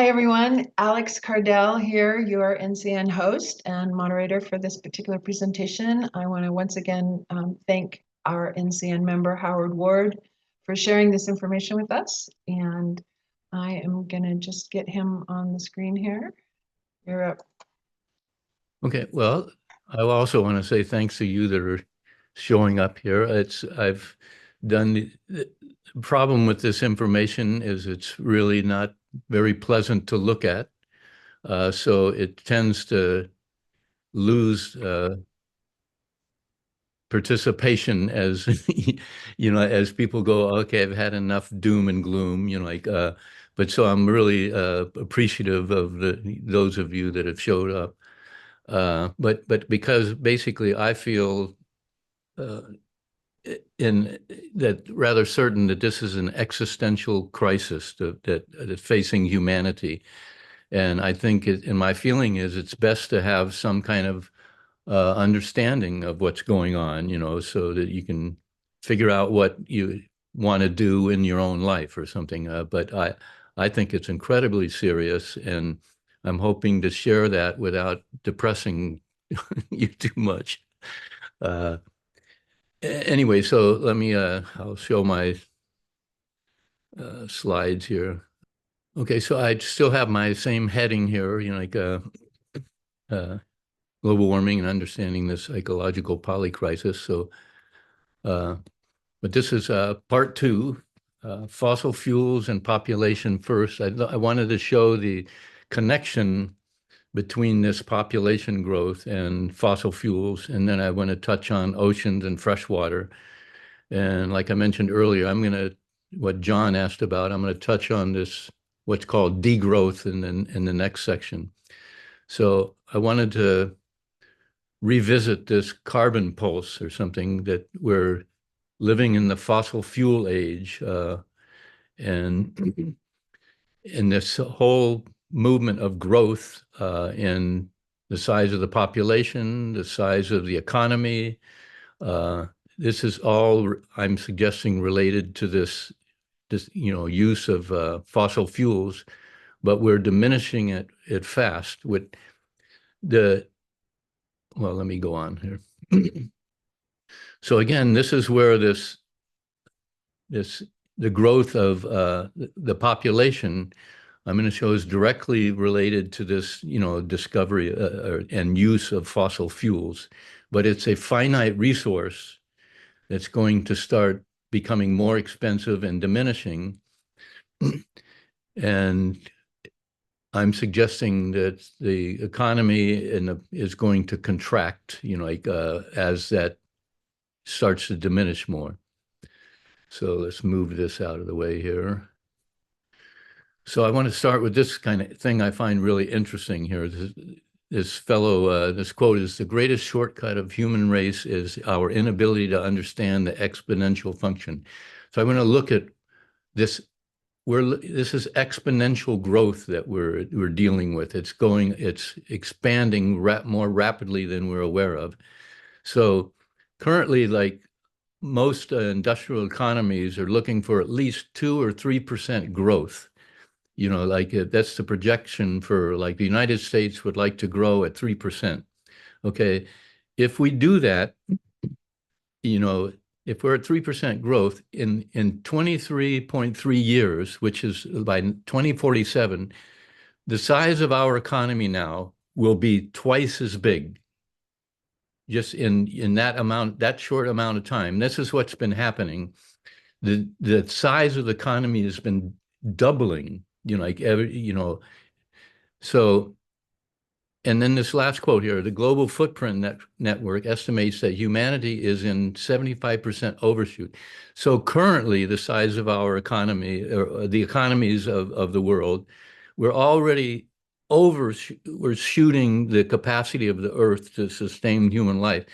Hi, everyone. Alex Cardell here, your NCN host and moderator for this particular presentation. I want to once again thank our NCN member, Howard Ward, for sharing this information with us. And I am going to just get him on the screen here. You're up. Okay, well, I also want to say thanks to you that are showing up here. I've done the problem with this information is it's really not very pleasant to look at. So it tends to lose participation as, as people go, okay, I've had enough doom and gloom, but so I'm really appreciative of those of you that have showed up. But because basically I feel in that rather certain that this is an existential crisis that's facing humanity. And I think and my feeling is it's best to have some kind of understanding of what's going on, so that you can figure out what you want to do in your own life or something. But I think it's incredibly serious, and I'm hoping to share that without depressing you too much. Anyway, so let me, I'll show my slides here. Okay, so I still have my same heading here, global warming and understanding this ecological polycrisis. So, but this is part 2, fossil fuels and population first. I wanted to show the connection between this population growth and fossil fuels, and then I want to touch on oceans and freshwater. And like I mentioned earlier, what John asked about, I'm going to touch on this, what's called degrowth in the next section. So I wanted to revisit this carbon pulse or something, that we're living in the fossil fuel age, and in this whole movement of growth in the size of the population, the size of the economy. This is all, I'm suggesting, related to this use of fossil fuels, but we're diminishing it fast with well, let me go on here. So again, this is where the growth of the population, I'm going to show, is directly related to this, discovery and use of fossil fuels. But it's a finite resource that's going to start becoming more expensive and diminishing. And I'm suggesting that the economy is going to contract, as that starts to diminish more. So let's move this out of the way here. So I want to start with this kind of thing I find really interesting here. This quote is, "The greatest shortcut of human race is our inability to understand the exponential function." So I want to look at this. This is exponential growth that we're dealing with. It's expanding more rapidly than we're aware of. So currently, like most industrial economies are looking for at least 2 or 3% growth. That's the projection for, like, the United States would like to grow at 3%. Okay, if we do that, if we're at 3% growth in 23.3 years, which is by 2047, the size of our economy now will be twice as big, just in that short amount of time. This is what's been happening. The size of the economy has been doubling, so. And then this last quote here: "The Global Footprint Network estimates that humanity is in 75% overshoot." So currently, the size of our economy, or the economies of the world, we're already we're shooting the capacity of the Earth to sustain human life.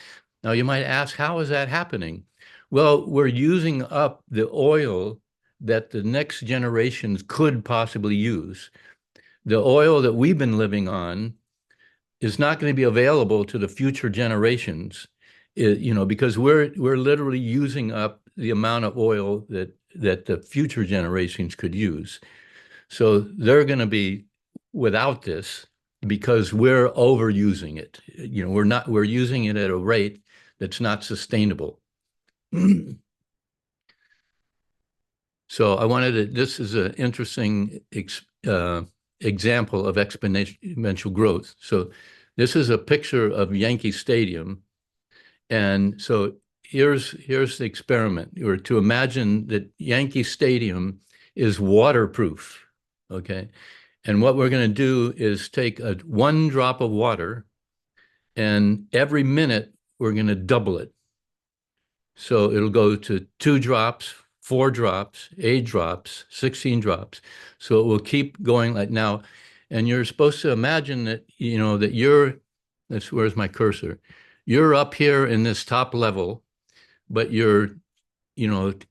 Now, you might ask, how is that happening? Well, we're using up the oil that the next generations could possibly use. The oil that we've been living on is not going to be available to the future generations, because we're literally using up the amount of oil that the future generations could use. So they're going to be without this because we're overusing it. We're using it at a rate that's not sustainable. So I wanted to, this is an interesting example of exponential growth. So this is a picture of Yankee Stadium. And so here's the experiment, or to imagine that Yankee Stadium is waterproof, okay? And what we're going to do is take one drop of water, and every minute we're going to double it. So it'll go to 2 drops, 4 drops, 8 drops, 16 drops. So it will keep going like now. And you're supposed to imagine that, where's my cursor? You're up here in this top level, but you're,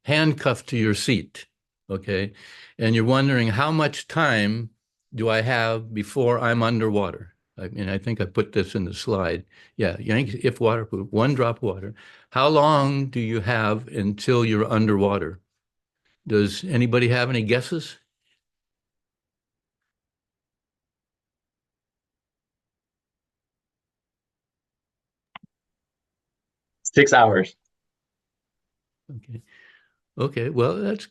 handcuffed to your seat, okay? And you're wondering, how much time do I have before I'm underwater? I mean, I think I put this in the slide. Yeah, if waterproof, 1 drop of water. How long do you have until you're underwater? Does anybody have any guesses? Six hours. Okay. Okay, well, that's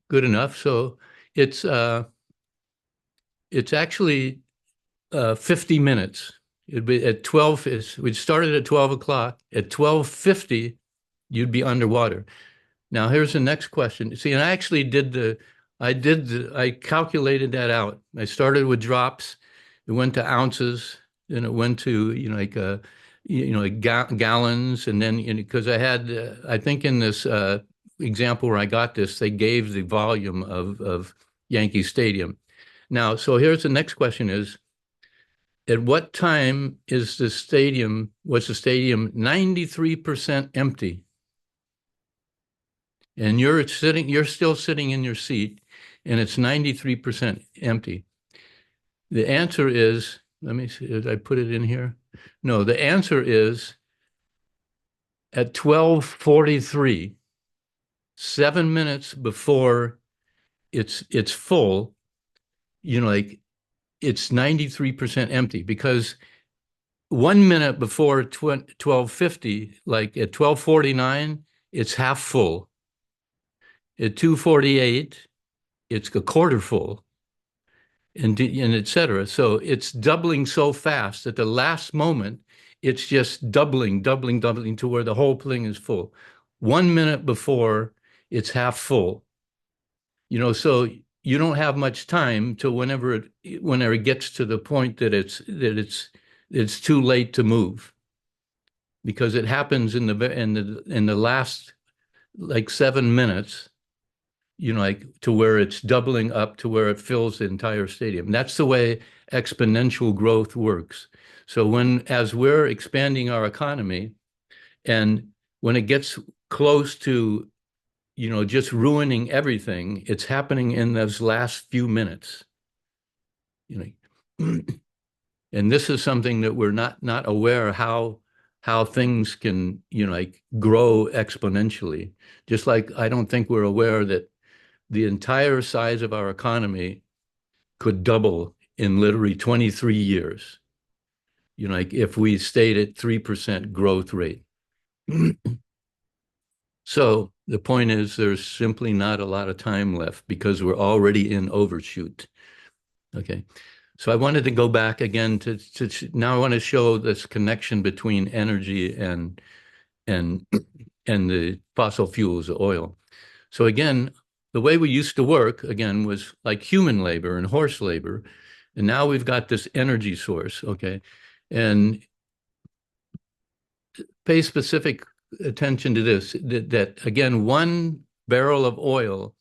good enough. So it's actually 50 minutes. It'd be at 12, we'd started at 12 o'clock. At 12:50, you'd be underwater. Now, here's the next question. See, and I calculated that out. I started with drops, it went to ounces, then it went to, gallons. And then, because I had, I think in this example where I got this, they gave the volume of Yankee Stadium. Now, so here's the next question is, at what time was the stadium 93% empty? And you're still sitting in your seat, and it's 93% empty. The answer is, let me see, did I put it in here? No, the answer is at 12:43, 7 minutes before it's full, like it's 93% empty, because 1 minute before 12:50, like at 12:49, it's half full. At 2:48, it's a quarter full, and et cetera. So it's doubling so fast at the last moment, it's just doubling to where the whole thing is full. 1 minute before, it's half full. So you don't have much time till whenever it gets to the point that it's too late to move, because it happens in the last like 7 minutes, like to where it's doubling up to where it fills the entire stadium. That's the way exponential growth works. So as we're expanding our economy, and when it gets close to, just ruining everything, it's happening in those last few minutes. And this is something that we're not aware how things can, like grow exponentially. Just like I don't think we're aware that the entire size of our economy could double in literally 23 years, like if we stayed at 3% growth rate. So the point is, there's simply not a lot of time left because we're already in overshoot. Okay. So I wanted to go back again to now I want to show this connection between energy and and the fossil fuels, the oil. So again, the way we used to work, again, was like human labor and horse labor. And now we've got this energy source, okay? And pay specific attention to this, that again, 1 barrel of oil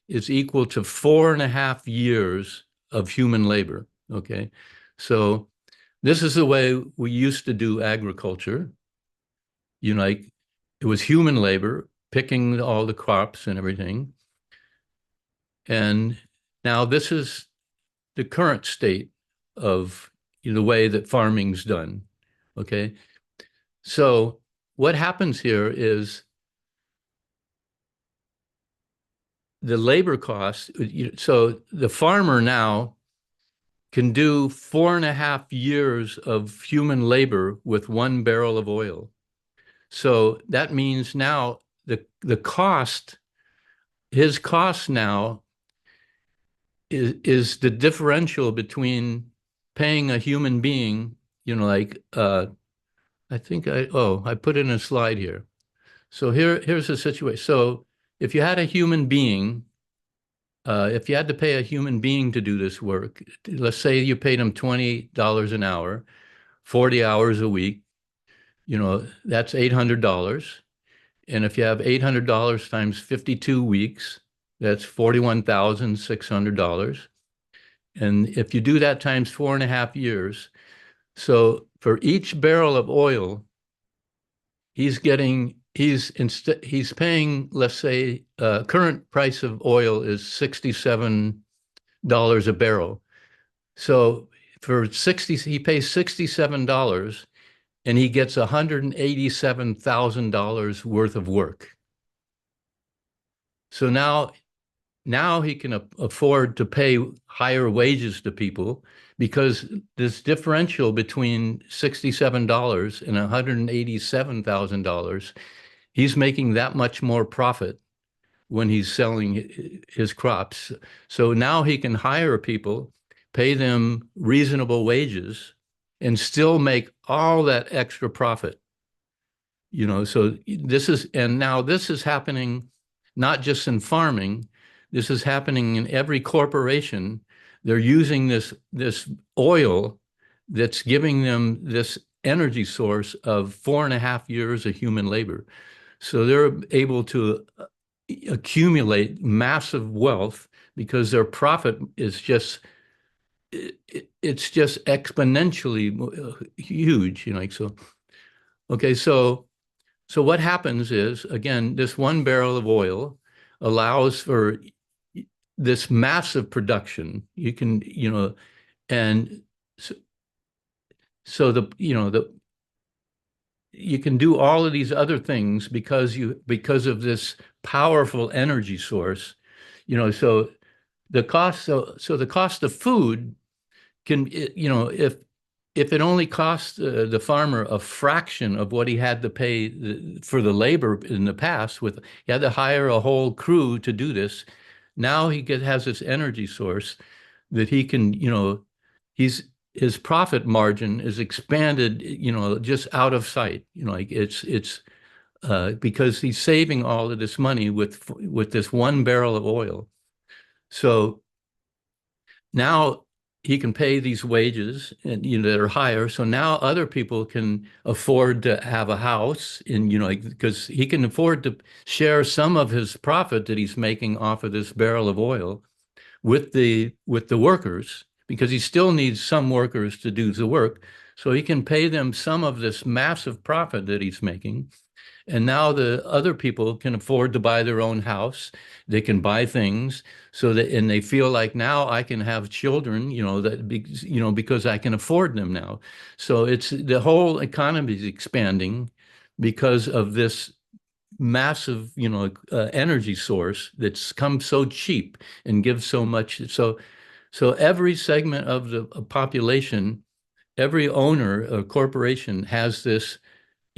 is equal to 4.5 years of human labor, okay? So this is the way we used to do agriculture. Like it was human labor, picking all the crops and everything. And now this is the current state of the way that farming's done, okay? So what happens here is the labor costs. So the farmer now can do 4.5 years of human labor with 1 barrel of oil. So that means now the cost, his cost now is the differential between paying a human being, like I think I put in a slide here. So here's the situation. So if you had a human being, if you had to pay a human being to do this work, let's say you paid him $20 an hour, 40 hours a week, that's $800. And if you have $800 times 52 weeks, that's $41,600. And if you do that times 4.5 years, so for each barrel of oil, he's paying, let's say, current price of oil is $67 a barrel. So he pays $67 and he gets $187,000 worth of work. So now he can afford to pay higher wages to people because this differential between $67 and $187,000, he's making that much more profit when he's selling his crops. So now he can hire people, pay them reasonable wages, and still make all that extra profit. So now this is happening not just in farming, this is happening in every corporation. They're using this oil that's giving them this energy source of 4.5 years of human labor. So they're able to accumulate massive wealth because their profit is it's just exponentially huge, so. Okay, so what happens is, again, this 1 barrel of oil allows for this massive production. You can, and so you can do all of these other things because of this powerful energy source, so the cost of food can, if it only costs the farmer a fraction of what he had to pay for the labor in the past, he had to hire a whole crew to do this. Now he has this energy source that he can, his profit margin is expanded, just out of sight. Like it's because he's saving all of this money with this 1 barrel of oil. So now he can pay these wages and that are higher. So now other people can afford to have a house because he can afford to share some of his profit that he's making off of this barrel of oil with the workers, because he still needs some workers to do the work. So he can pay them some of this massive profit that he's making. And now the other people can afford to buy their own house. They can buy things and they feel like now I can have children, because I can afford them now. So it's the whole economy is expanding because of this massive, energy source that's come so cheap and gives so much. So every segment of the population, every owner or corporation has this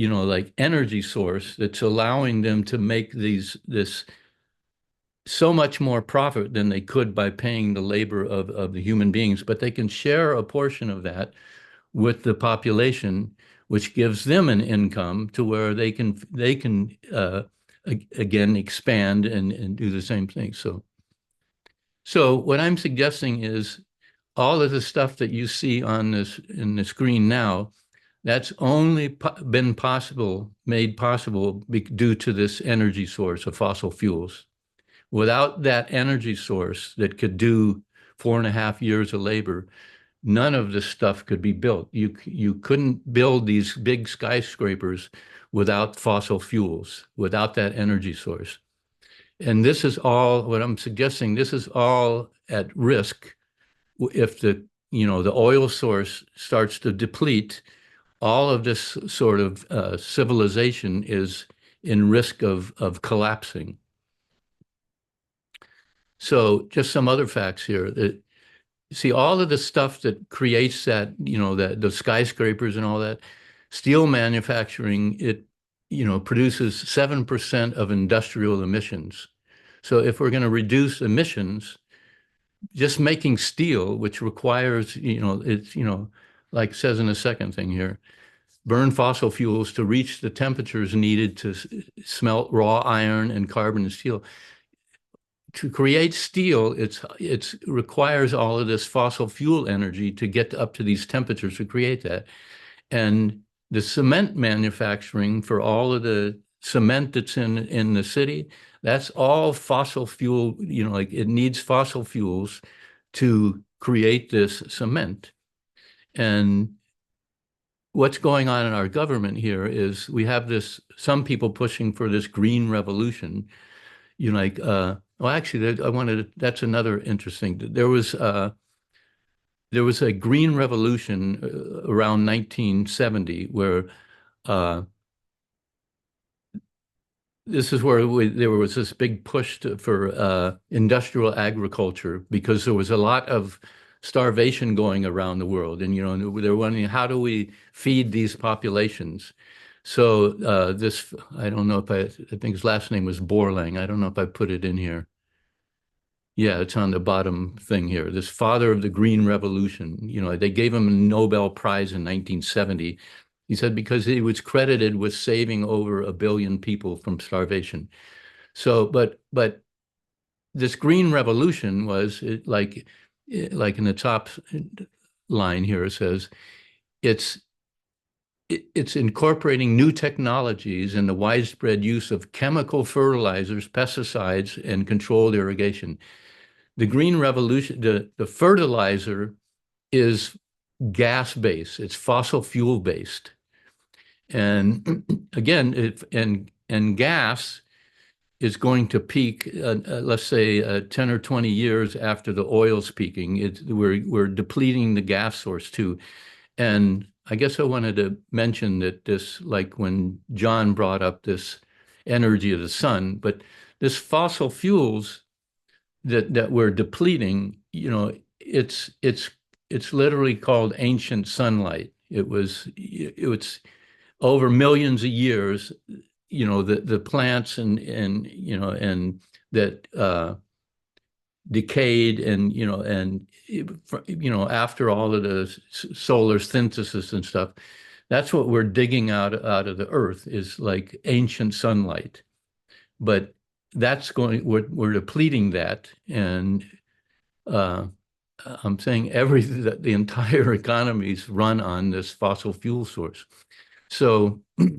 like energy source that's allowing them to make this so much more profit than they could by paying the labor of the human beings, but they can share a portion of that with the population, which gives them an income to where they can again expand and do the same thing. So what I'm suggesting is all of the stuff that you see in the screen now, that's only been made possible due to this energy source of fossil fuels. Without that energy source that could do 4.5 years of labor, none of this stuff could be built. You couldn't build these big skyscrapers without fossil fuels, without that energy source. And this is all, what I'm suggesting, this is all at risk if the oil source starts to deplete. All of this sort of civilization is in risk of collapsing. So just some other facts here. That see all of the stuff that creates that, the skyscrapers and all that, steel manufacturing, it, produces 7% of industrial emissions. So if we're going to reduce emissions, just making steel, which requires, it's, like it says in the second thing here, burn fossil fuels to reach the temperatures needed to smelt raw iron and carbon and steel. To create steel, it's requires all of this fossil fuel energy to get up to these temperatures to create that. And the cement manufacturing for all of the cement that's in the city, that's all fossil fuel, like it needs fossil fuels to create this cement. And what's going on in our government here is we have some people pushing for this green revolution, well, actually, that's another interesting, there was a green revolution around 1970 where this is where there was this big push for industrial agriculture because there was a lot of starvation going around the world. And, they're wondering, how do we feed these populations? So I don't know if I think his last name was Borlang. I don't know if I put it in here. Yeah, it's on the bottom thing here. This father of the Green Revolution, they gave him a Nobel Prize in 1970. He said because he was credited with saving over 1 billion people from starvation. So, but this Green Revolution was like in the top line here, it says, it's incorporating new technologies and the widespread use of chemical fertilizers, pesticides, and controlled irrigation. The Green Revolution, the fertilizer is gas-based. It's fossil fuel-based. And again, and gas is going to peak, let's say 10 or 20 years after the oil's peaking. We're depleting the gas source too. And I guess I wanted to mention that this, like when John brought up this energy of the sun, but this fossil fuels that we're depleting, it's literally called ancient sunlight. It's over millions of years, the plants and that decayed and after all of the solar synthesis and stuff, that's what we're digging out of the earth is like ancient sunlight. But we're depleting that, and I'm saying the entire economies run on this fossil fuel source. So let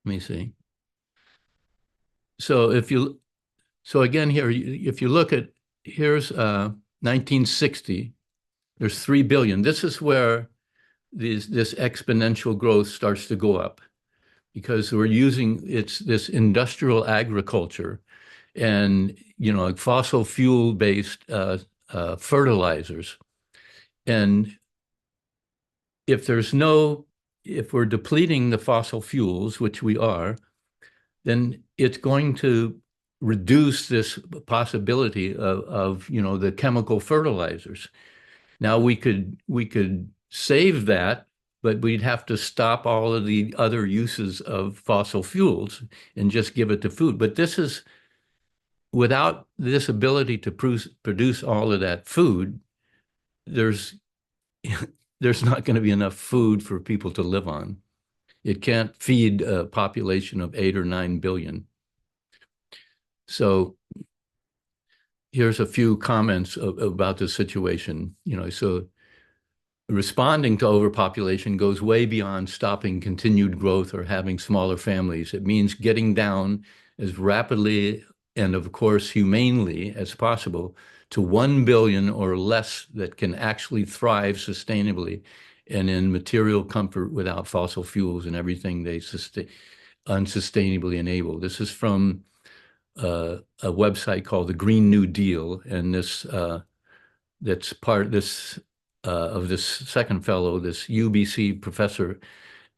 me see. So again here, if you look at, here's 1960, there's 3 billion. This is where this exponential growth starts to go up because we're using this industrial agriculture and, like fossil fuel-based fertilizers. And if we're depleting the fossil fuels, which we are, then it's going to reduce this possibility of the chemical fertilizers. Now we could save that, but we'd have to stop all of the other uses of fossil fuels and just give it to food. But this is without this ability to produce all of that food, there's not going to be enough food for people to live on. It can't feed a population of 8 or 9 billion. So here's a few comments about the situation. So responding to overpopulation goes way beyond stopping continued growth or having smaller families. It means getting down as rapidly and, of course, humanely as possible to 1 billion or less that can actually thrive sustainably and in material comfort without fossil fuels and everything they unsustainably enable. This is from a website called the Green New Deal, and that's part of this second fellow, this UBC professor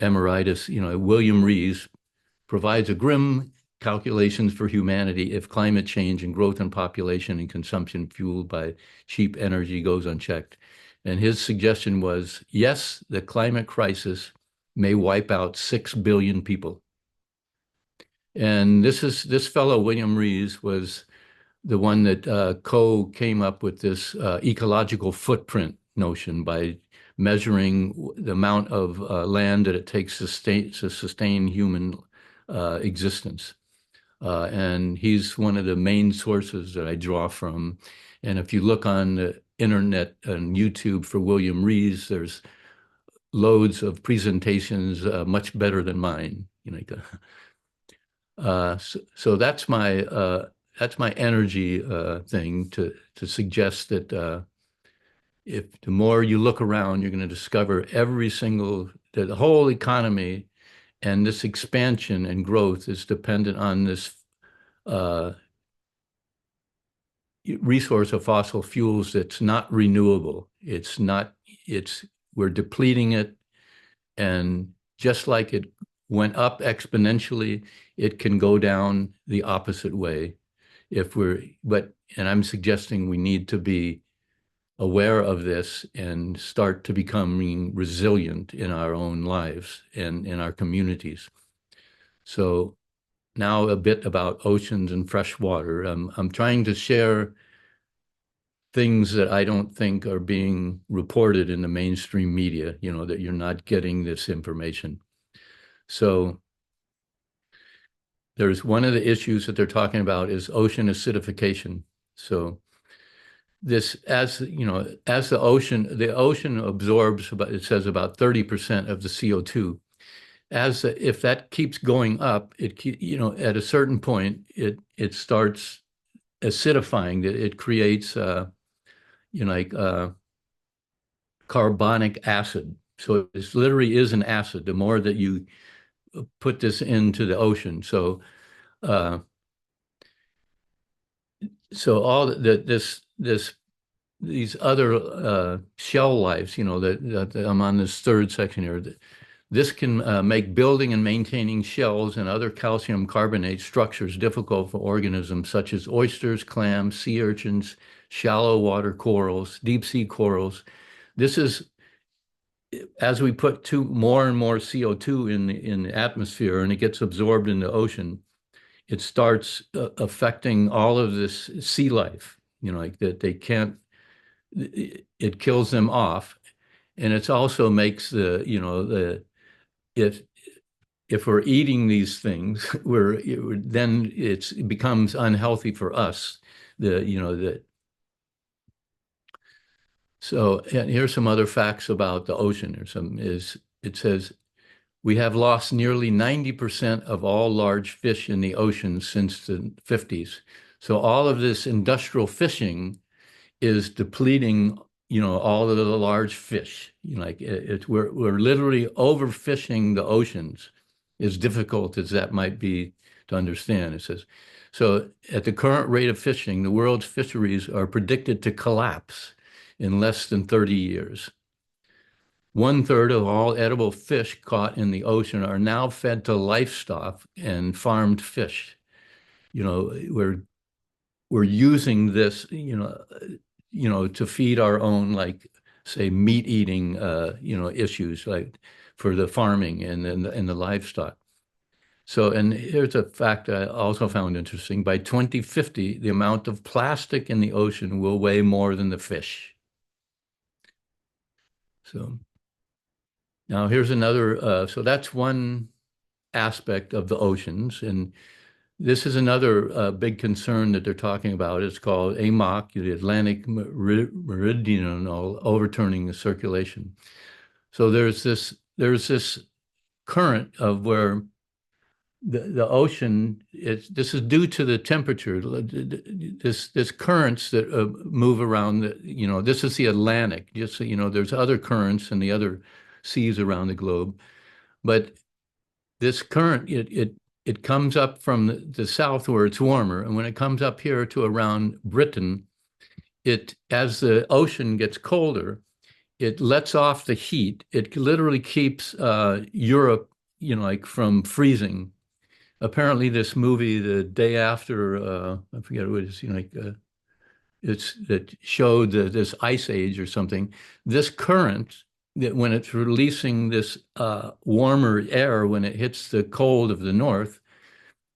emeritus, William Rees, provides a grim calculations for humanity if climate change and growth in population and consumption fueled by cheap energy goes unchecked. And his suggestion was, yes, the climate crisis may wipe out 6 billion people. And this fellow, William Rees, was the one that came up with this ecological footprint notion by measuring the amount of land that it takes to sustain human existence. And he's one of the main sources that I draw from. And if you look on the internet and YouTube for William Rees, there's loads of presentations much better than mine. So that's my energy thing to suggest that if the more you look around, you're going to discover the whole economy and this expansion and growth is dependent on this resource of fossil fuels that's not renewable. We're depleting it, and just like it went up exponentially, it can go down the opposite way. And I'm suggesting we need to be aware of this and start to becoming resilient in our own lives and in our communities. So now a bit about oceans and fresh water. I'm trying to share things that I don't think are being reported in the mainstream media, that you're not getting this information. So there's one of the issues that they're talking about is ocean acidification. So as the ocean absorbs it says about 30% of the CO2. If that keeps going up, at a certain point, it starts acidifying. It creates, carbonic acid. So it literally is an acid. The more that you put this into the ocean, so all these other shell lives, that I'm on this third section here. This can make building and maintaining shells and other calcium carbonate structures difficult for organisms such as oysters, clams, sea urchins, shallow water corals, deep sea corals. This is, as we put more and more CO2 in the atmosphere and it gets absorbed in the ocean, it starts affecting all of this sea life, that they can't, it kills them off. And it also makes if we're eating these things, then it becomes unhealthy for us. So and here's some other facts about the ocean. It says we have lost nearly 90% of all large fish in the ocean since the 50s. So all of this industrial fishing is depleting, all of the large fish. We're literally overfishing the oceans, as difficult as that might be to understand. It says, so at the current rate of fishing, the world's fisheries are predicted to collapse in less than 30 years. 1/3 of all edible fish caught in the ocean are now fed to livestock and farmed fish. We're using this, to feed our own, say, meat eating, issues, like for the farming and the livestock. So, and here's a fact I also found interesting. By 2050, the amount of plastic in the ocean will weigh more than the fish. So now here's another, so that's one aspect of the oceans. And this is another big concern that they're talking about. It's called AMOC, the Atlantic Meridional Overturning the Circulation. So there's this current of where the ocean, this is due to the temperature, this currents that move around, this is the Atlantic. Just so there's other currents in the other seas around the globe. But this current, it comes up from the south where it's warmer. And when it comes up here to around Britain, as the ocean gets colder, it lets off the heat. It literally keeps Europe, from freezing apparently this movie, The Day After, I forget what it is, that showed this ice age or something. This current, that when it's releasing this warmer air, when it hits the cold of the north,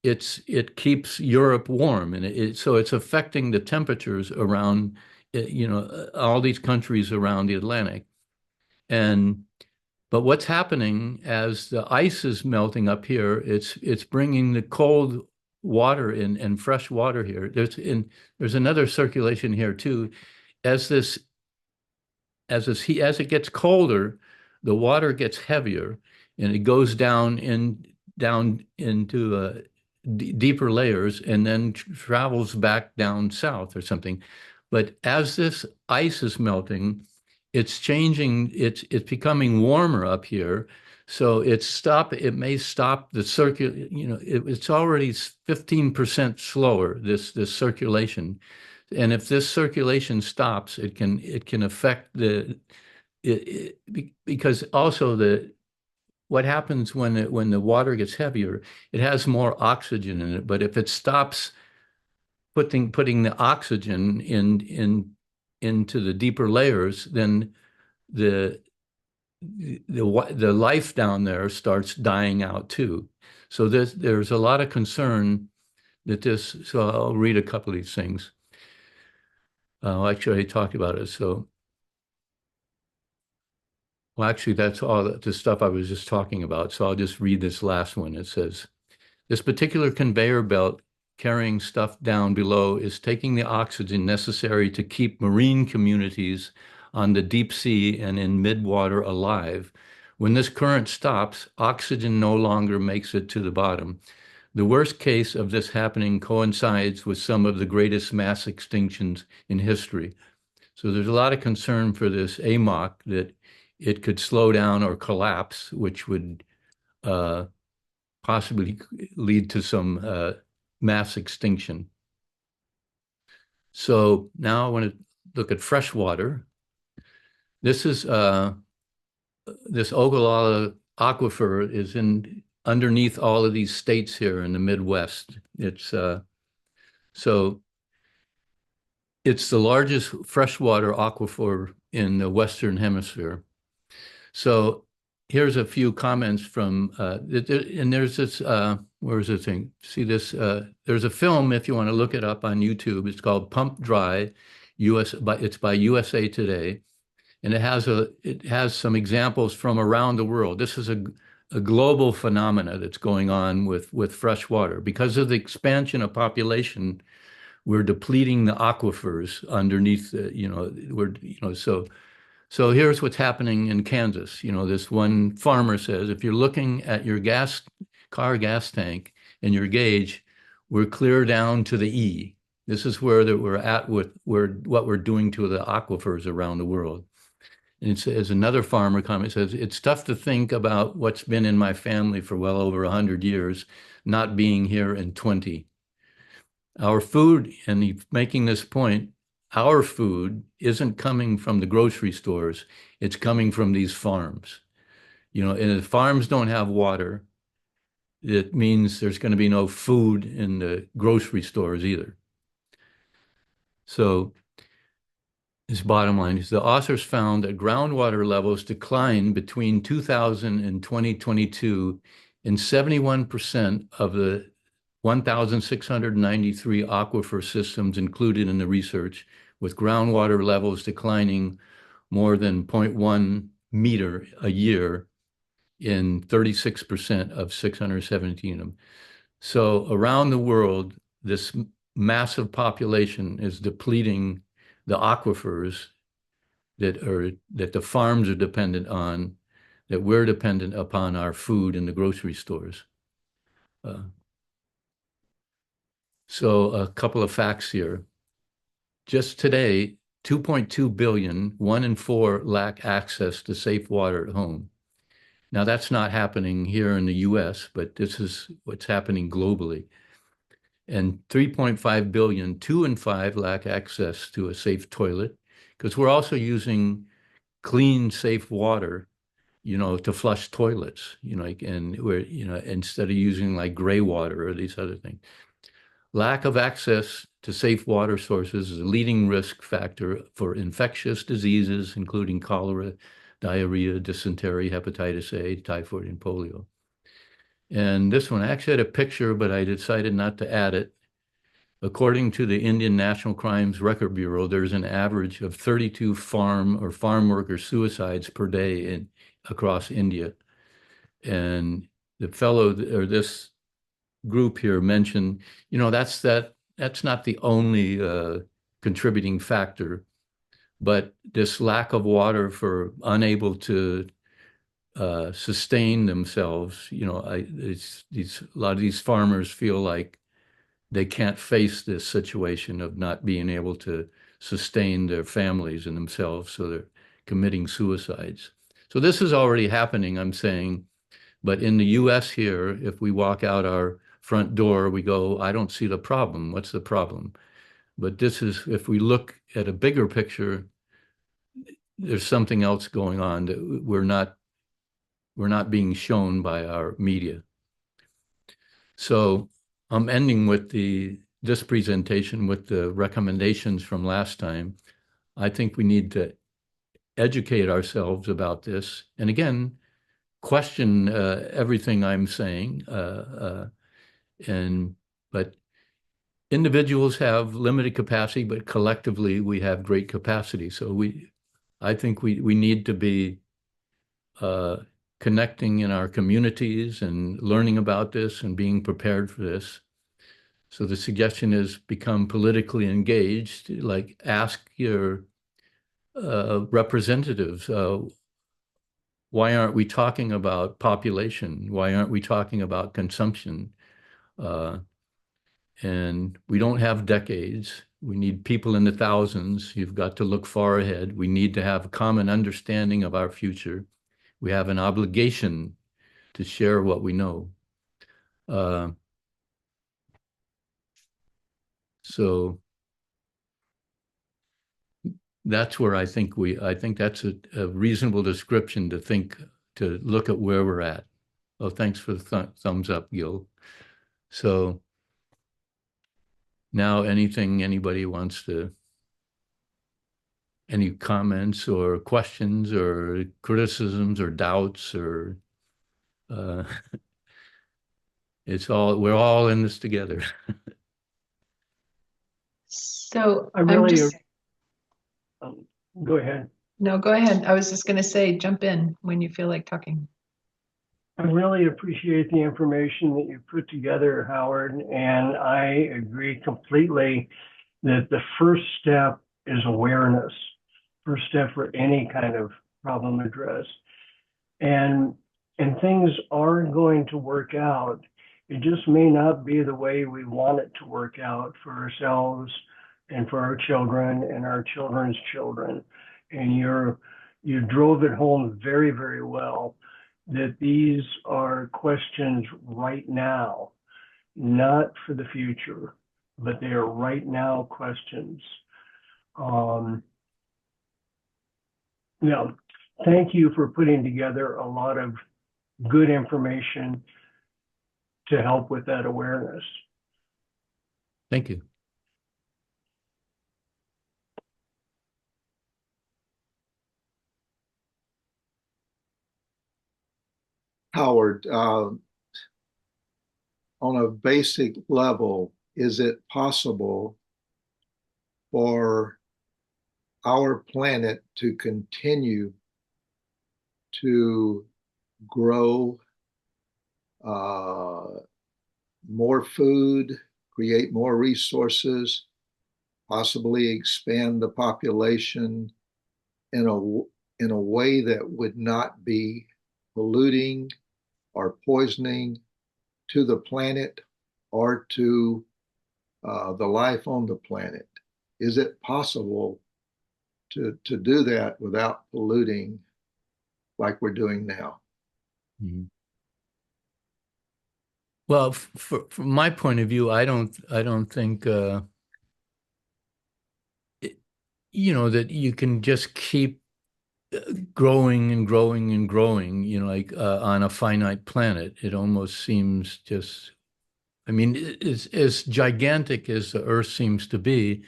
it keeps Europe warm, and so it's affecting the temperatures around, all these countries around the Atlantic. And but what's happening as the ice is melting up here, it's bringing the cold water in and fresh water here. There's another circulation here too. As this as it gets colder, the water gets heavier and it goes down into deeper layers and then travels back down south or something. But as this ice is melting, it's changing, it's becoming warmer up here. So it may stop the it's already 15% slower, this circulation. And if this circulation stops, it can affect because also what happens when the water gets heavier, it has more oxygen in it. But if it stops putting the oxygen into the deeper layers, then the life down there starts dying out too. So there's a lot of concern that this. So I'll read a couple of these things. Actually, I talked about it. So, well, actually, that's all the stuff I was just talking about. So I'll just read this last one. It says, this particular conveyor belt carrying stuff down below is taking the oxygen necessary to keep marine communities on the deep sea and in midwater alive. When this current stops, oxygen no longer makes it to the bottom. The worst case of this happening coincides with some of the greatest mass extinctions in history. So there's a lot of concern for this AMOC that it could slow down or collapse, which would possibly lead to some mass extinction. So now I want to look at fresh water. This is this Ogallala aquifer is underneath all of these states here in the Midwest. It's the largest freshwater aquifer in the Western Hemisphere. So here's a few comments from, and there's this, where is the thing? See this, there's a film, if you want to look it up on YouTube, it's called Pump Dry, it's by USA Today. And it has some examples from around the world. This is a global phenomena that's going on with fresh water. Because of the expansion of population, we're depleting the aquifers underneath so here's what's happening in Kansas. This one farmer says, if you're looking at your car gas tank and your gauge, we're clear down to the E. This is where we're at with what we're doing to the aquifers around the world. And as another farmer comment says, it's tough to think about what's been in my family for well over 100 years, not being here in 20. Our food, and he's making this point, our food isn't coming from the grocery stores. It's coming from these farms. And if farms don't have water, it means there's going to be no food in the grocery stores either. So his bottom line is the authors found that groundwater levels declined between 2000 and 2022 in 71% of the 1,693 aquifer systems included in the research, with groundwater levels declining more than 0.1 meter a year in 36% of 617 of them. So around the world, this massive population is depleting the aquifers that the farms are dependent on, that we're dependent upon our food in the grocery stores. So a couple of facts here. Just today, 2.2 billion, 1 in 4 lack access to safe water at home. Now that's not happening here in the US, but this is what's happening globally. And 3.5 billion, 2 in 5 lack access to a safe toilet, because we're also using clean, safe water to flush toilets, and where, instead of using like gray water or these other things. Lack of access to safe water sources is a leading risk factor for infectious diseases, including cholera, diarrhea, dysentery, hepatitis A, typhoid, and polio. And this one, I actually had a picture, but I decided not to add it. According to the Indian National Crimes Record Bureau, there's an average of 32 farm worker suicides per day across India. And the fellow, or this group here mentioned, that's not the only contributing factor, but this lack of water for unable to sustain themselves. A lot of these farmers feel like they can't face this situation of not being able to sustain their families and themselves, so they're committing suicides. So this is already happening, I'm saying, but in the US here, if we walk out our front door, we go, I don't see the problem. What's the problem? But this is, if we look at a bigger picture, there's something else going on that we're not being shown by our media. So I'm ending with this presentation with the recommendations from last time. I think we need to educate ourselves about this. And again, question everything I'm saying. But individuals have limited capacity, but collectively we have great capacity. So I think we need to be connecting in our communities and learning about this and being prepared for this. So the suggestion is become politically engaged, like ask your representatives, why aren't we talking about population? Why aren't we talking about consumption? And we don't have decades. We need people in the thousands. You've got to look far ahead. We need to have a common understanding of our future. We have an obligation to share what we know. So that's where I think that's a reasonable description to look at where we're at. Oh, thanks for the thumbs up, Gil. So now anybody wants to, any comments or questions or criticisms or doubts or we're all in this together. So I really, just, go ahead. no, go ahead. I was just going to say, jump in when you feel like talking. I really appreciate the information that you put together, Howard, and I agree completely that the first step is awareness. First step for any kind of problem address. And things are going to work out. It just may not be the way we want it to work out for ourselves and for our children and our children's children. And you drove it home very, very well that these are questions right now, not for the future, but they are right now questions. Thank you for putting together a lot of good information to help with that awareness. Thank you. Howard, on a basic level, is it possible for our planet to continue to grow more food, create more resources, possibly expand the population in a way that would not be polluting or poisoning to the planet or to the life on the planet? Is it possible to do that without polluting like we're doing now? Mm-hmm. Well, from my point of view, I don't think that you can just keep growing and growing and growing, like on a finite planet. It almost seems just, I mean, it's as gigantic as the Earth seems to be,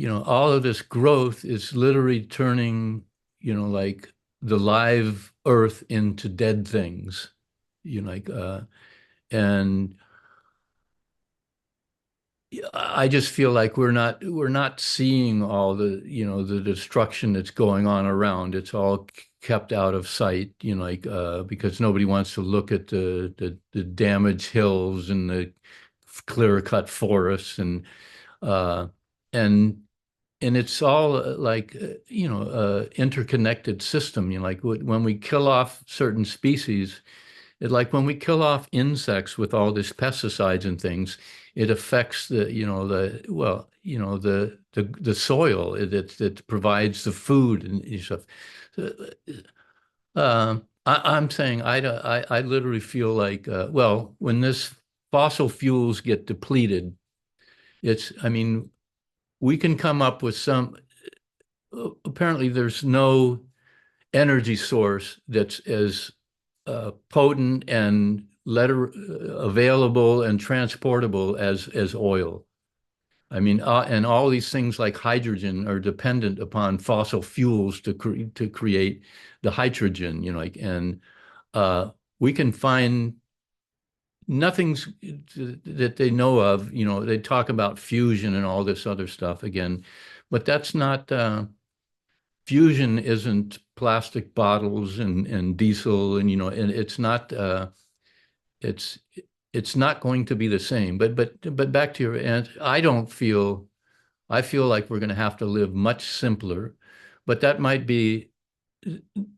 all of this growth is literally turning, like the live Earth into dead things, like, and I just feel like we're not seeing all the the destruction that's going on around. It's all kept out of sight, like because nobody wants to look at the damaged hills and the clear-cut forests uh, and and it's all like interconnected system. Like when we kill off certain species. Like when we kill off insects with all this pesticides and things, it affects the soil that provides the food and stuff. I'm saying I literally feel like well, when this fossil fuels get depleted, I mean, we can come up with some. Apparently, there's no energy source that's as potent and available and transportable as oil. I mean, and all these things like hydrogen are dependent upon fossil fuels to create the hydrogen. Like, and we can find nothing's that they know of. They talk about fusion and all this other stuff again, but that's not. Fusion isn't plastic bottles and diesel and it's not it's it's not going to be the same. But back to your answer, I feel like we're going to have to live much simpler, but that might be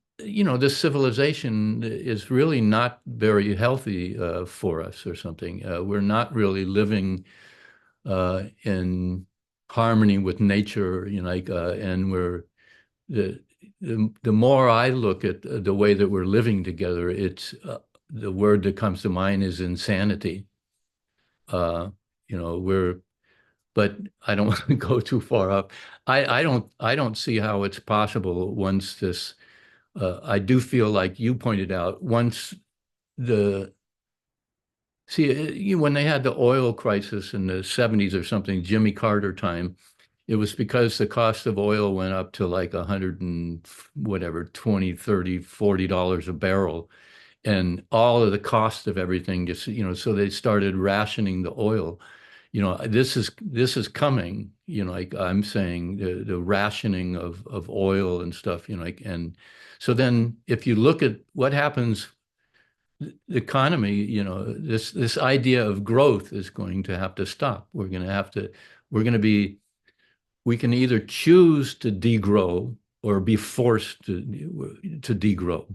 this civilization is really not very healthy for us or something. We're not really living in harmony with nature, like and the the more I look at the way that we're living together, it's the word that comes to mind is insanity. Uh, but I don't want to go too far up. I don't see how it's possible once this. I do feel like you pointed out once the see when they had the oil crisis in the 70s or something, Jimmy Carter time. It was because the cost of oil went up to like 100 and whatever, 20, 30, $40 a barrel. And all of the cost of everything just, so they started rationing the oil. This is coming, like I'm saying, the rationing of oil and stuff, like, and so then if you look at what happens, the economy, this idea of growth is going to have to stop. We're going to be we can either choose to degrow or be forced to degrow.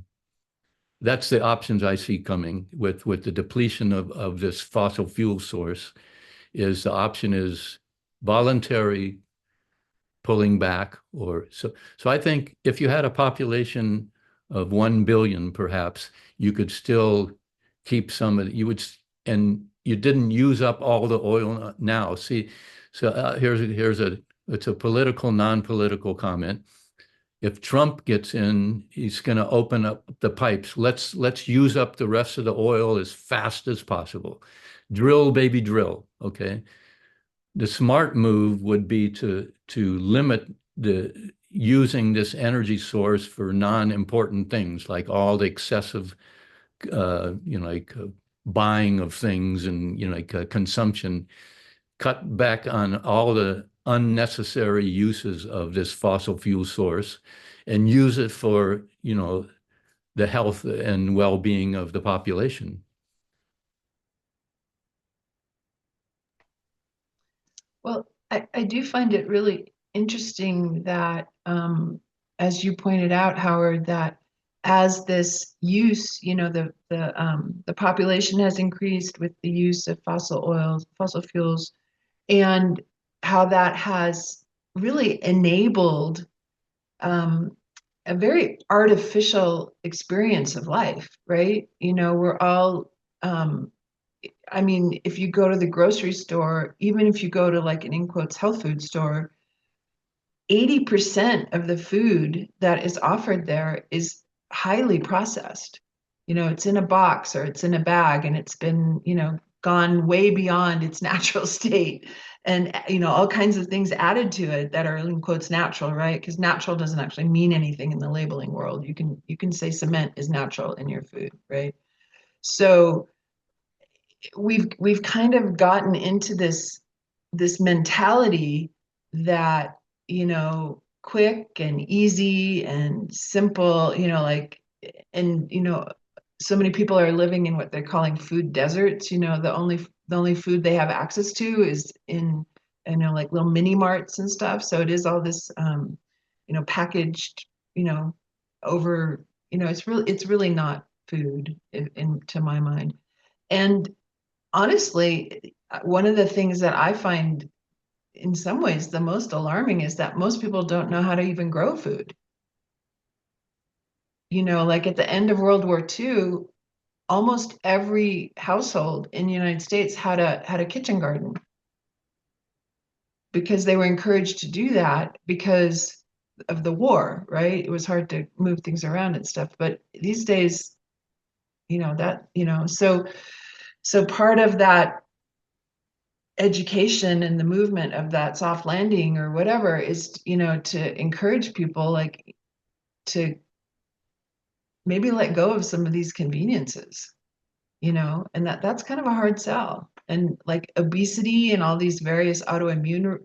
That's the options I see coming with the depletion of this fossil fuel source. Is the option is voluntary pulling back, or so I think if you had a population of 1 billion, perhaps you could still keep some of you would, and you didn't use up all the oil now. See, so it's a political, non-political comment. If Trump gets in, he's going to open up the pipes. Let's use up the rest of the oil as fast as possible. Drill, baby, drill. Okay. The smart move would be to limit the using this energy source for non-important things like all the excessive, buying of things and consumption. Cut back on all the unnecessary uses of this fossil fuel source and use it for, the health and well-being of the population. Well, I do find it really interesting that, as you pointed out, Howard, that as this use, the population has increased with the use of fossil oils, fossil fuels, and how that has really enabled a very artificial experience of life, right? We're all, I mean, if you go to the grocery store, even if you go to like an in quotes health food store, 80% of the food that is offered there is highly processed. It's in a box or it's in a bag, and it's been, gone way beyond its natural state. And, all kinds of things added to it that are in quotes natural, right? Because natural doesn't actually mean anything in the labeling world. You can say cement is natural in your food, right? So we've kind of gotten into this mentality that, quick and easy and simple, and so many people are living in what they're calling food deserts. The only food they have access to is in, like little mini marts and stuff. So it is all this packaged, over, it's really not food to my mind. And honestly, one of the things that I find in some ways the most alarming is that most people don't know how to even grow food. Like at the end of World War II, almost every household in the United States had a kitchen garden, because they were encouraged to do that because of the war, right? It was hard to move things around and stuff. But these days, so part of that education and the movement of that soft landing or whatever is, to encourage people like to maybe let go of some of these conveniences, and that's kind of a hard sell. And like obesity and all these various autoimmune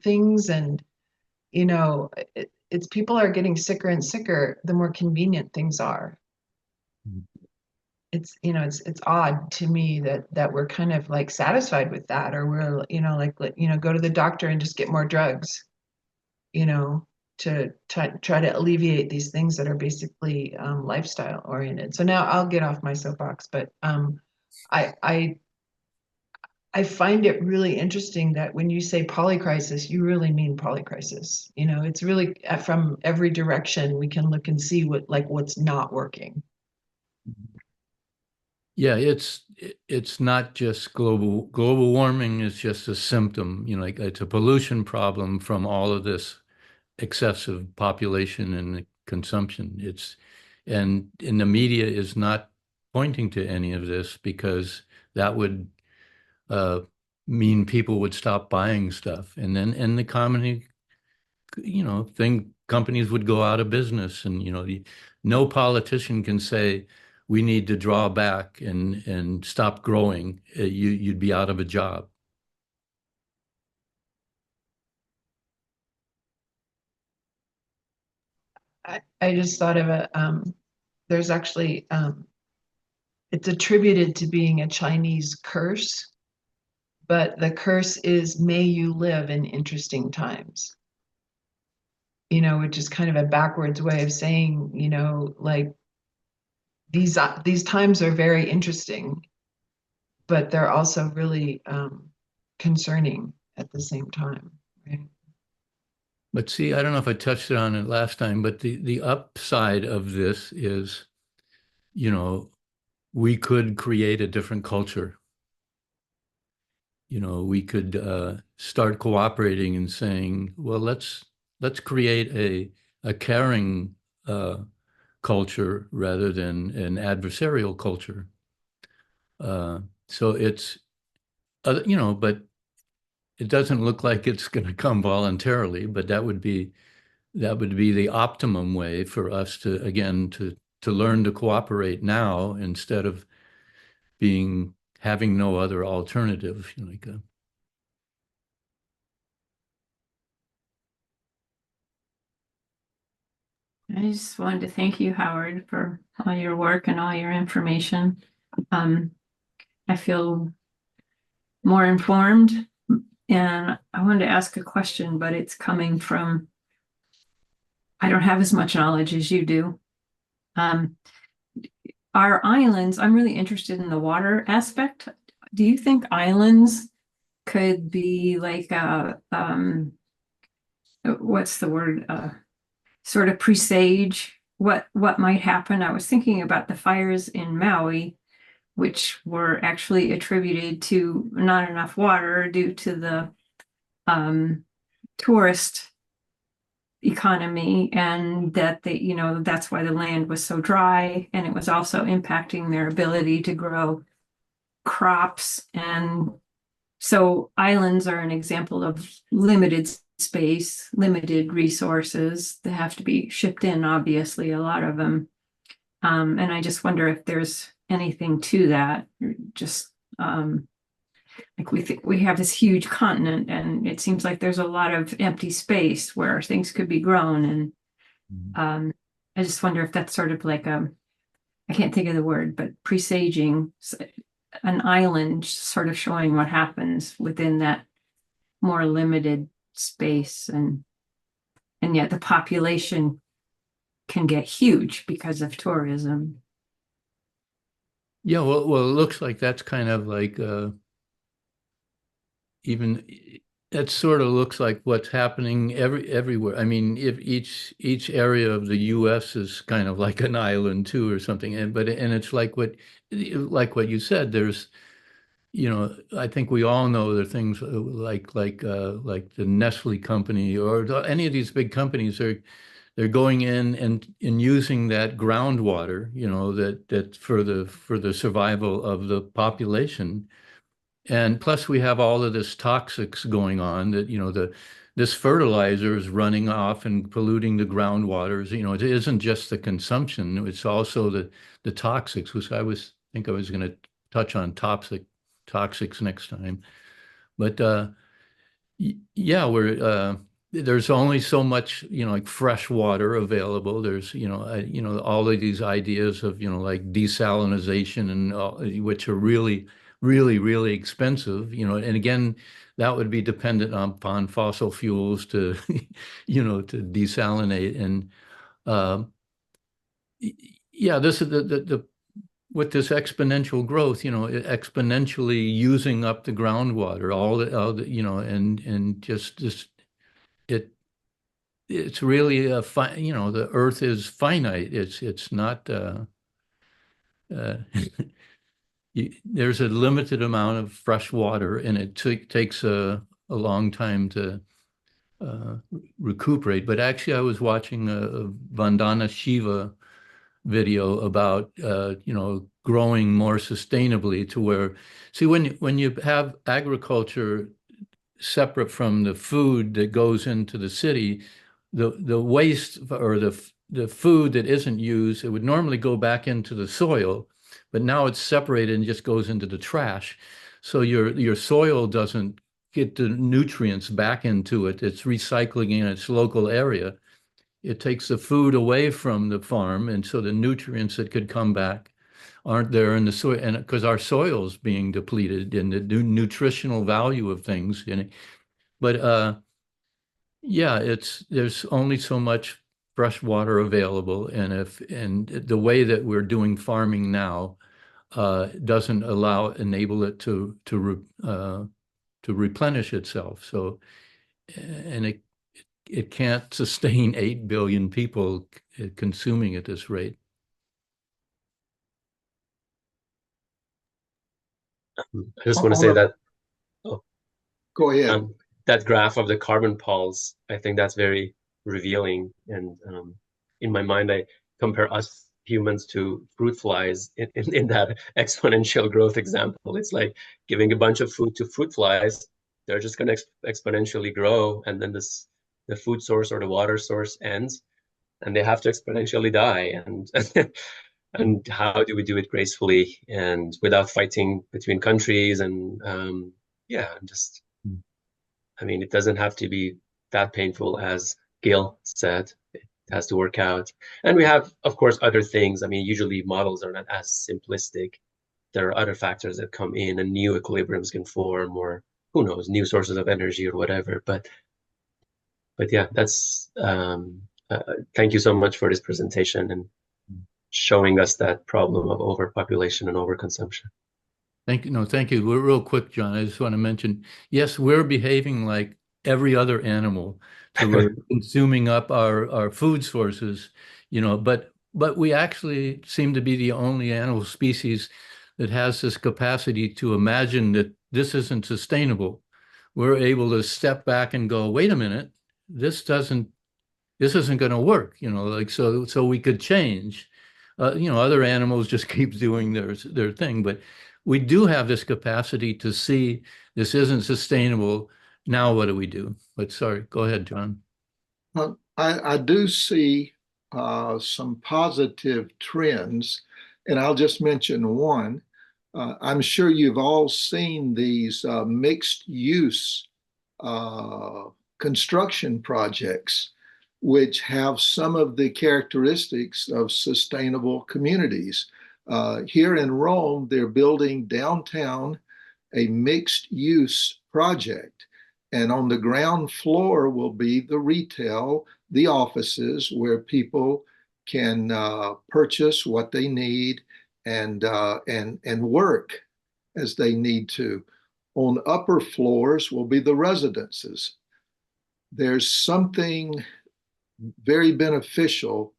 things, and it's people are getting sicker and sicker the more convenient things are. It's it's odd to me that we're kind of like satisfied with that, or we're like go to the doctor and just get more drugs, to try to alleviate these things that are basically lifestyle oriented. So now I'll get off my soapbox, but I find it really interesting that when you say polycrisis, you really mean polycrisis. It's really from every direction we can look and see what's not working. Yeah, it's not just global warming is just a symptom, like it's a pollution problem from all of this excessive population and consumption. And the media is not pointing to any of this, because that would mean people would stop buying stuff, and then the economy, companies would go out of business, and no politician can say we need to draw back and stop growing. You'd be out of a job. I just thought of there's actually it's attributed to being a Chinese curse, but the curse is may you live in interesting times. Which is kind of a backwards way of saying, like these times are very interesting, but they're also really concerning at the same time, right? But see, I don't know if I touched on it last time, but the upside of this is, we could create a different culture. We could start cooperating and saying, well, let's create a caring culture rather than an adversarial culture. So it's, but it doesn't look like it's going to come voluntarily, but that would be the optimum way for us to, again, to learn to cooperate now instead of having no other alternative. I just wanted to thank you, Howard, for all your work and all your information. I feel more informed, and I wanted to ask a question, but it's coming from, I don't have as much knowledge as you do. Our islands, I'm really interested in the water aspect. Do you think islands could be like what's the word? Sort of presage what might happen? I was thinking about the fires in Maui, which were actually attributed to not enough water due to the tourist economy, and that that's why the land was so dry, and it was also impacting their ability to grow crops. And so islands are an example of limited space, limited resources that have to be shipped in, obviously, a lot of them. And I just wonder if there's anything to that. Just like we have this huge continent, and it seems like there's a lot of empty space where things could be grown. And I just wonder if that's sort of like I can't think of the word, but presaging an island, sort of showing what happens within that more limited space. And yet the population can get huge because of tourism. Yeah, well, it looks like that's kind of like even that sort of looks like what's happening everywhere. I mean, if each area of the U.S. is kind of like an island too, or something. And it's like what you said. There's, I think we all know there are things like the Nestle company or any of these big companies they're going in and using that groundwater, that for the survival of the population. And plus we have all of this toxics going on that, this fertilizer is running off and polluting the groundwaters. It isn't just the consumption, it's also the toxics, which I think I was going to touch on toxics next time. But yeah, there's only so much, like fresh water available. There's, all of these ideas of, like desalination and which are really, really, really expensive, and again, that would be dependent upon fossil fuels to, to desalinate. And yeah, this is the with this exponential growth, exponentially using up the groundwater, all the and just this, it's really the earth is finite. It's not there's a limited amount of fresh water, and it takes a long time to recuperate. But actually, I was watching a Vandana Shiva video about growing more sustainably, to where, see, when you have agriculture separate from the food that goes into the city, the waste or the food that isn't used, it would normally go back into the soil, but now it's separated and just goes into the trash. So your soil doesn't get the nutrients back into it. It's recycling in its local area. It takes the food away from the farm, and so the nutrients that could come back aren't there in the soil, and because our soil's being depleted and the nutritional value of things in it. But yeah, there's only so much fresh water available, and the way that we're doing farming now doesn't enable it to replenish itself. So, and it can't sustain 8 billion people consuming at this rate. I just want to say that, Go ahead. that graph of the carbon poles, I think that's very revealing. And in my mind, I compare us humans to fruit flies in that exponential growth example. It's like giving a bunch of food to fruit flies. They're just going to exponentially grow, and then the food source or the water source ends, and they have to exponentially die. And and how do we do it gracefully and without fighting between countries? And yeah, just, I mean, it doesn't have to be that painful, as Gil said. It has to work out. And we have, of course, other things. I mean, usually models are not as simplistic. There are other factors that come in, and new equilibriums can form, or who knows, new sources of energy or whatever. But yeah, that's thank you so much for this presentation and showing us that problem of overpopulation and overconsumption. Thank you. No, thank you. We're real quick, John. I just want to mention, yes, we're behaving like every other animal, so we're consuming up our food sources, but we actually seem to be the only animal species that has this capacity to imagine that this isn't sustainable. We're able to step back and go, wait a minute, this doesn't this isn't going to work, like, so we could change. Other animals just keep doing their thing, but we do have this capacity to see this isn't sustainable. Now, what do we do? But sorry, go ahead, John. I do see some positive trends, and I'll just mention one. I'm sure you've all seen these mixed use construction projects, which have some of the characteristics of sustainable communities. Here in Rome, they're building downtown a mixed use project. And on the ground floor will be the retail, the offices where people can purchase what they need and work as they need to. On upper floors will be the residences. There's something very beneficial,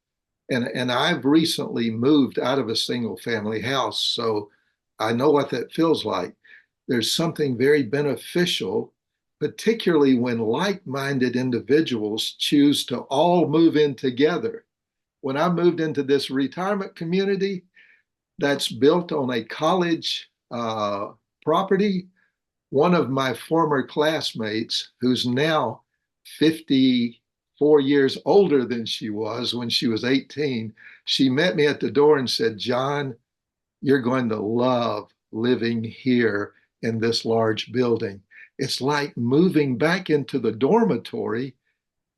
and I've recently moved out of a single family house, so I know what that feels like. There's something very beneficial, particularly when like-minded individuals choose to all move in together. When I moved into this retirement community that's built on a college property, one of my former classmates, who's now 54 years older than she was when she was 18, she met me at the door and said, "John, you're going to love living here in this large building. It's like moving back into the dormitory,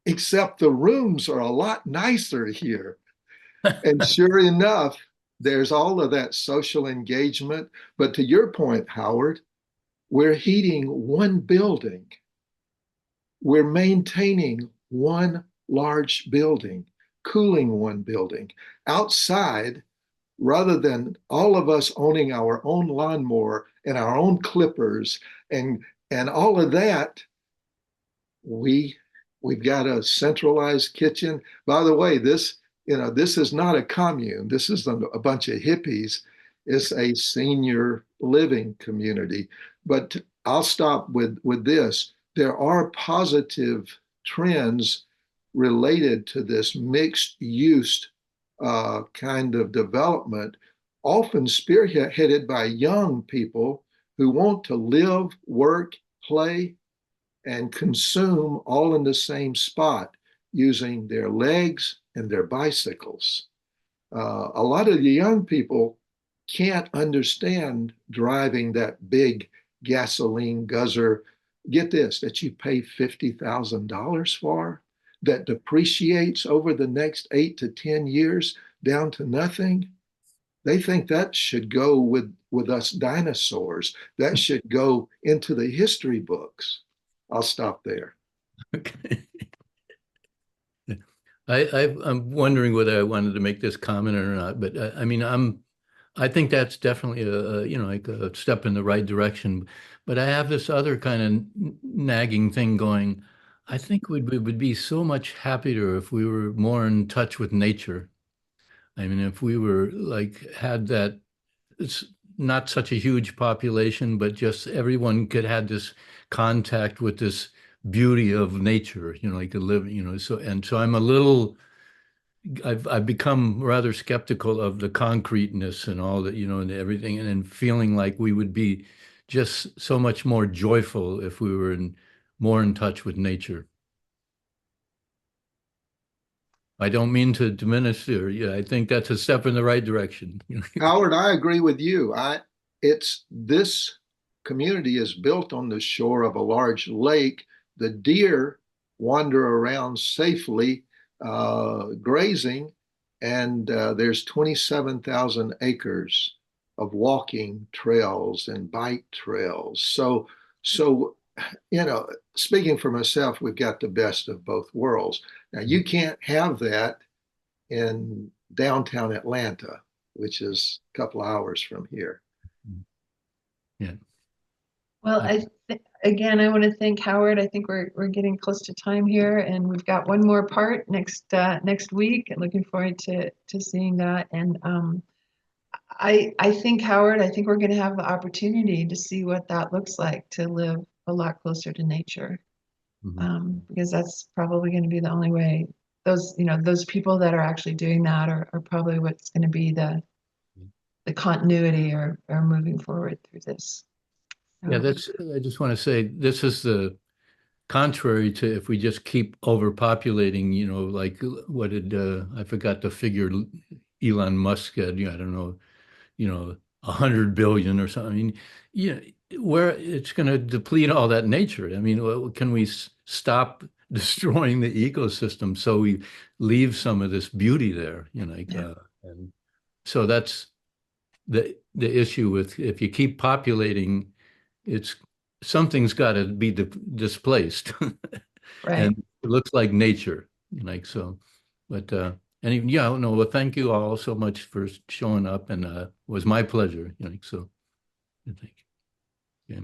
except the rooms are a lot nicer here." And sure enough, there's all of that social engagement. But to your point, Howard, we're heating one building. We're maintaining one large building, cooling one building. Outside, rather than all of us owning our own lawnmower and our own clippers and all of that, we've got a centralized kitchen. By the way, this is not a commune. This is a bunch of hippies. It's a senior living community. But I'll stop with this. There are positive trends related to this mixed use kind of development, often spearheaded by young people who want to live, work, play, and consume all in the same spot using their legs and their bicycles. A lot of the young people can't understand driving that big gasoline guzzler, get this, that you pay $50,000 for, that depreciates over the next 8 to 10 years down to nothing. They think that should go with us dinosaurs. That should go into the history books. I'll stop there. Okay. I'm wondering whether I wanted to make this comment or not, but I mean, I think that's definitely like a step in the right direction. But I have this other kind of nagging thing going. I think we would be so much happier if we were more in touch with nature. I mean, if we were like had that, it's not such a huge population, but just everyone could have this contact with this beauty of nature, like to live, so I'm a little, I've become rather skeptical of the concreteness and all that, and everything, and feeling like we would be just so much more joyful if we were more in touch with nature. I don't mean to diminish there. Yeah, I think that's a step in the right direction. Howard, I agree with you. This community is built on the shore of a large lake. The deer wander around safely, grazing, and there's 27,000 acres of walking trails and bike trails. So, speaking for myself, we've got the best of both worlds. Now, you can't have that in downtown Atlanta, which is a couple hours from here. Yeah. Well, again, I want to thank Howard. I think we're getting close to time here, and we've got one more part next week. Looking forward to seeing that. And I think, Howard, I think we're going to have the opportunity to see what that looks like to live a lot closer to nature, because that's probably going to be the only way those, those people that are actually doing that are probably what's going to be the continuity or moving forward through this. Yeah, I just want to say, this is the contrary to if we just keep overpopulating, like what did, I forgot the figure Elon Musk had, I don't know, 100 billion or something. I mean, where it's going to deplete all that nature. I mean, can we stop destroying the ecosystem so we leave some of this beauty there? And so that's the issue with, if you keep populating, something's got to be displaced. Right. And it looks like nature, so. But yeah, no, well, thank you all so much for showing up, and it was my pleasure, so thank you. Yeah.